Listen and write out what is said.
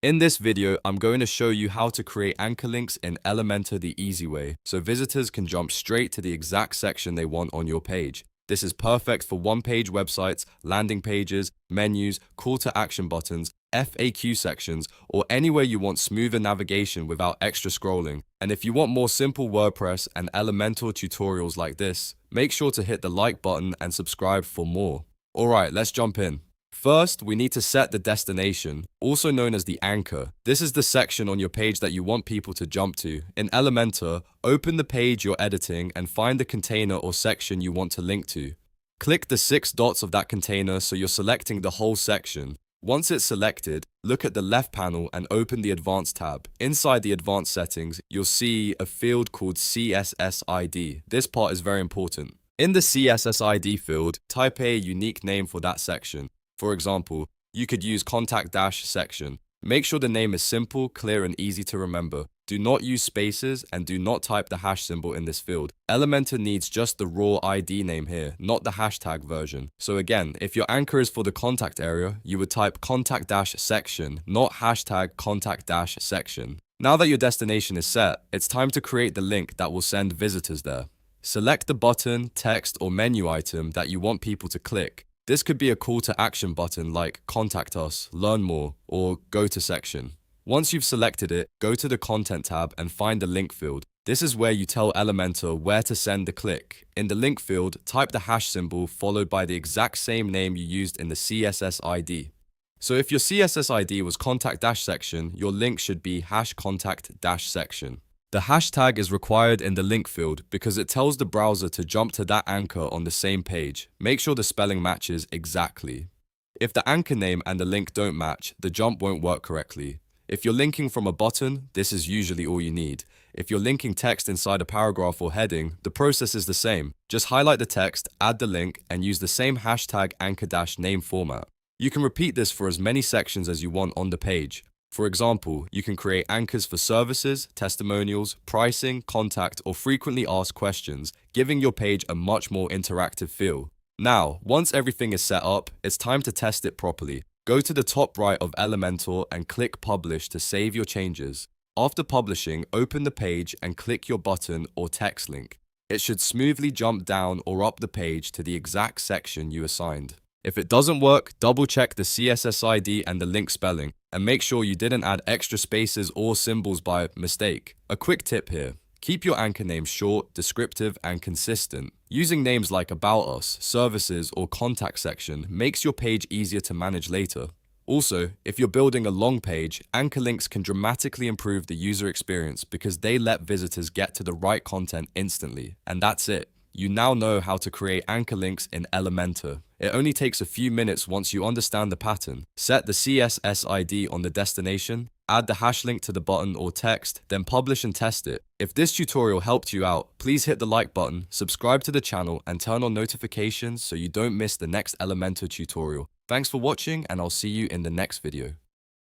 In this video, I'm going to show you how to create anchor links in Elementor the easy way, so visitors can jump straight to the exact section they want on your page. This is perfect for one-page websites, landing pages, menus, call to action buttons, FAQ sections, or anywhere you want smoother navigation without extra scrolling. And if you want more simple WordPress and Elementor tutorials like this, make sure to hit the like button and subscribe for more. Alright, let's jump in. First, we need to set the destination, also known as the anchor. This is the section on your page that you want people to jump to. In Elementor, open the page you're editing and find the container or section you want to link to. Click the 6 dots of that container so you're selecting the whole section. Once it's selected, look at the left panel and open the Advanced tab. Inside the Advanced settings, you'll see a field called CSS ID. This part is very important. In the CSS ID field, type a unique name for that section. For example, you could use contact-section. Make sure the name is simple, clear, and easy to remember. Do not use spaces and do not type the hash symbol in this field. Elementor needs just the raw ID name here, not the hashtag version. So again, if your anchor is for the contact area, you would type contact-section, not hashtag contact-section. Now that your destination is set, it's time to create the link that will send visitors there. Select the button, text, or menu item that you want people to click. This could be a call to action button like Contact Us, Learn More, or Go to Section. Once you've selected it, go to the Content tab and find the link field. This is where you tell Elementor where to send the click. In the link field, type the hash symbol followed by the exact same name you used in the CSS ID. So if your CSS ID was contact-section, your link should be #contact-section. The hashtag is required in the link field because it tells the browser to jump to that anchor on the same page. Make sure the spelling matches exactly. If the anchor name and the link don't match, the jump won't work correctly. If you're linking from a button, this is usually all you need. If you're linking text inside a paragraph or heading, the process is the same. Just highlight the text, add the link, and use the same hashtag anchor-name format. You can repeat this for as many sections as you want on the page. For example, you can create anchors for services, testimonials, pricing, contact, or frequently asked questions, giving your page a much more interactive feel. Now, once everything is set up, it's time to test it properly. Go to the top right of Elementor and click Publish to save your changes. After publishing, open the page and click your button or text link. It should smoothly jump down or up the page to the exact section you assigned. If it doesn't work, double check the CSS ID and the link spelling, and make sure you didn't add extra spaces or symbols by mistake. A quick tip here. Keep your anchor name short, descriptive, and consistent. Using names like About Us, Services, or Contact section makes your page easier to manage later. Also, if you're building a long page, anchor links can dramatically improve the user experience because they let visitors get to the right content instantly. And that's it. You now know how to create anchor links in Elementor. It only takes a few minutes once you understand the pattern. Set the CSS ID on the destination, add the hash link to the button or text, then publish and test it. If this tutorial helped you out, please hit the like button, subscribe to the channel, and turn on notifications so you don't miss the next Elementor tutorial. Thanks for watching, and I'll see you in the next video.